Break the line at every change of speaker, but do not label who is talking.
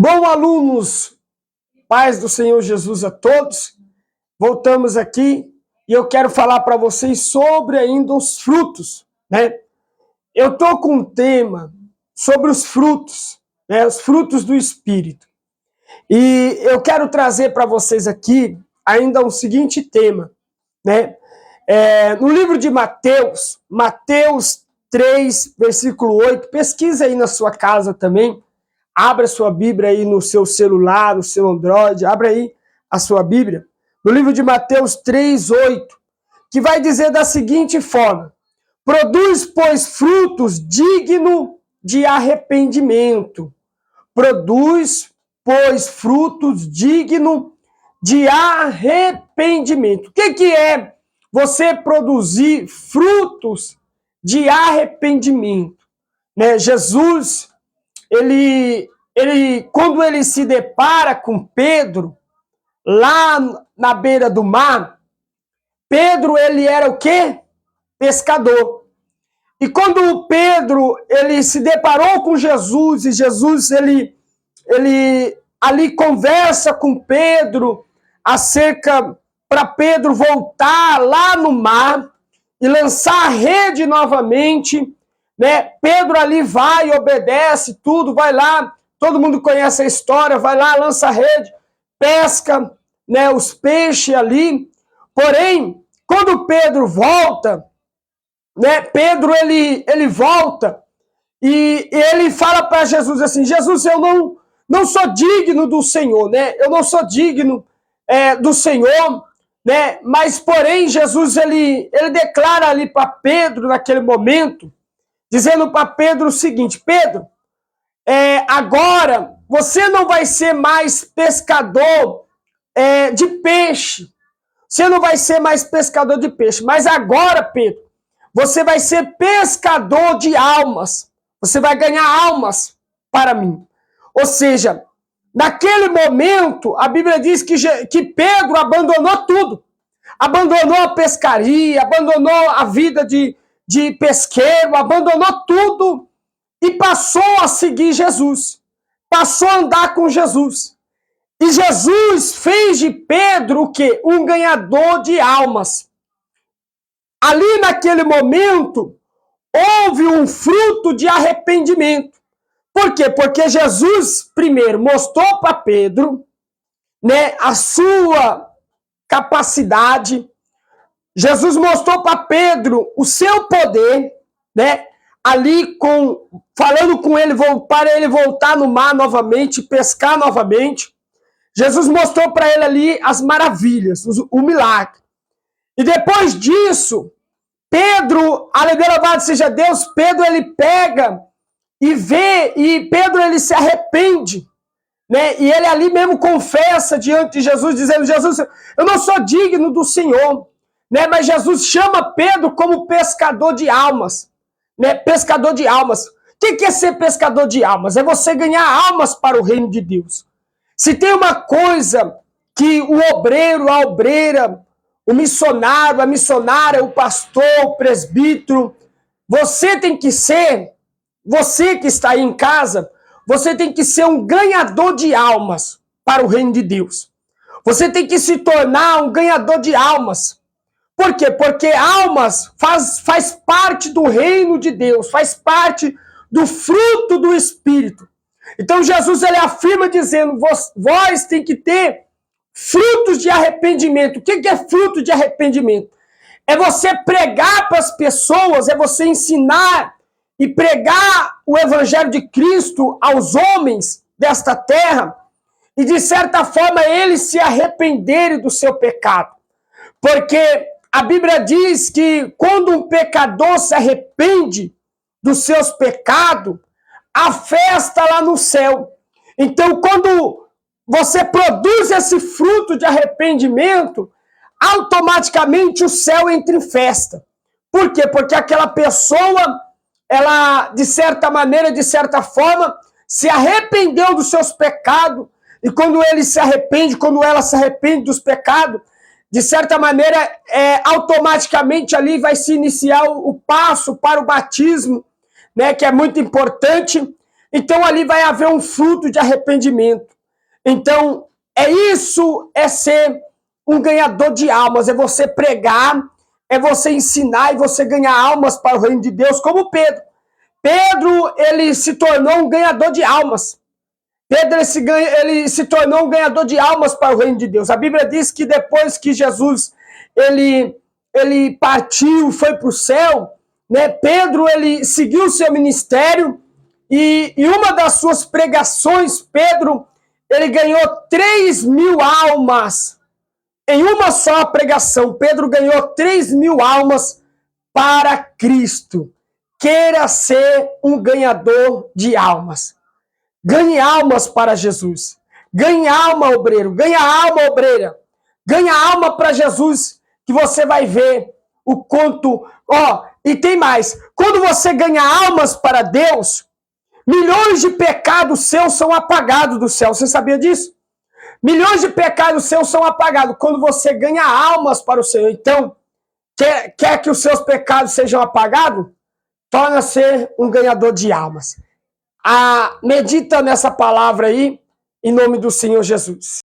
Bom, alunos, paz do Senhor Jesus a todos. Voltamos aqui e eu quero falar para vocês sobre ainda os frutos, né? Eu tô com um tema sobre os frutos, né? Os frutos do Espírito. E eu quero trazer para vocês aqui ainda um seguinte tema, né? No livro de Mateus 3, versículo 8, pesquisa aí na sua casa também, abra sua Bíblia aí no seu celular, no seu Android, abra aí a sua Bíblia, no livro de Mateus 3, 8, que vai dizer da seguinte forma: produz, pois, frutos dignos de arrependimento. Produz, pois, frutos dignos de arrependimento. O que é você produzir frutos de arrependimento? Né? Jesus, quando ele se depara com Pedro, lá na beira do mar, Pedro, ele era o quê? Pescador. E quando Pedro, ele se deparou com Jesus, e Jesus, ele ali conversa com Pedro acerca para Pedro voltar lá no mar e lançar a rede novamente, né? Pedro ali vai, obedece tudo, vai lá, todo mundo conhece a história, vai lá, lança a rede, pesca, né, os peixes ali. Porém, quando Pedro volta, né, Pedro ele volta e ele fala para Jesus assim: Jesus, eu não sou digno do Senhor, né? Eu não sou digno do Senhor, né? Mas porém Jesus ele declara ali para Pedro naquele momento, dizendo para Pedro o seguinte: Pedro, agora você não vai ser mais pescador de peixe, você não vai ser mais pescador de peixe, mas agora, Pedro, você vai ser pescador de almas, você vai ganhar almas para mim. Ou seja, naquele momento, a Bíblia diz que Pedro abandonou tudo. Abandonou a pescaria, abandonou a vida de pesqueiro, abandonou tudo e passou a seguir Jesus. Passou a andar com Jesus. E Jesus fez de Pedro o quê? Um ganhador de almas. Ali naquele momento, houve um fruto de arrependimento. Por quê? Porque Jesus, primeiro, mostrou para Pedro, né, a sua capacidade. Jesus mostrou para Pedro o seu poder, né? Ali falando com ele, para ele voltar no mar novamente, pescar novamente. Jesus mostrou para ele ali as maravilhas, o milagre. E depois disso, Pedro, aleluia, louvado seja Deus, Pedro ele pega e vê, e Pedro ele se arrepende, né? E ele ali mesmo confessa diante de Jesus, dizendo: Jesus, eu não sou digno do Senhor, né? Mas Jesus chama Pedro como pescador de almas, né? Pescador de almas. O que é ser pescador de almas? É você ganhar almas para o reino de Deus. Se tem uma coisa que o obreiro, a obreira, o missionário, a missionária, o pastor, o presbítero, você tem que ser, você que está aí em casa, você tem que ser um ganhador de almas para o reino de Deus. Você tem que se tornar um ganhador de almas. Por quê? Porque almas faz parte do reino de Deus, faz parte do fruto do Espírito. Então Jesus ele afirma dizendo: vós tem que ter frutos de arrependimento. O que é fruto de arrependimento? É você pregar para as pessoas, é você ensinar e pregar o evangelho de Cristo aos homens desta terra e, de certa forma, eles se arrependerem do seu pecado. Porque a Bíblia diz que quando um pecador se arrepende dos seus pecados, há festa lá no céu. Então, quando você produz esse fruto de arrependimento, automaticamente o céu entra em festa. Por quê? Porque aquela pessoa, ela, de certa maneira, de certa forma, se arrependeu dos seus pecados, e quando ele se arrepende, quando ela se arrepende dos pecados, de certa maneira, automaticamente ali vai se iniciar o passo para o batismo, né, que é muito importante. Então ali vai haver um fruto de arrependimento. Então, é ser um ganhador de almas, é você pregar, é você ensinar e você ganhar almas para o reino de Deus, como Pedro. Pedro, ele se tornou um ganhador de almas. Pedro, ele se tornou um ganhador de almas para o reino de Deus. A Bíblia diz que depois que Jesus, ele partiu, foi para o céu, né? Pedro, ele seguiu o seu ministério e uma das suas pregações, Pedro, ele ganhou 3.000 almas. Em uma só pregação, Pedro ganhou 3.000 almas para Cristo. Queira ser um ganhador de almas. Ganhe almas para Jesus. Ganhe alma, obreiro. Ganhe alma, obreira. Ganhe alma para Jesus, que você vai ver o quanto... e tem mais. Quando você ganha almas para Deus, milhões de pecados seus são apagados do céu. Você sabia disso? Milhões de pecados seus são apagados quando você ganha almas para o Senhor. Então, quer que os seus pecados sejam apagados? Torna-se um ganhador de almas. Medita nessa palavra aí, em nome do Senhor Jesus.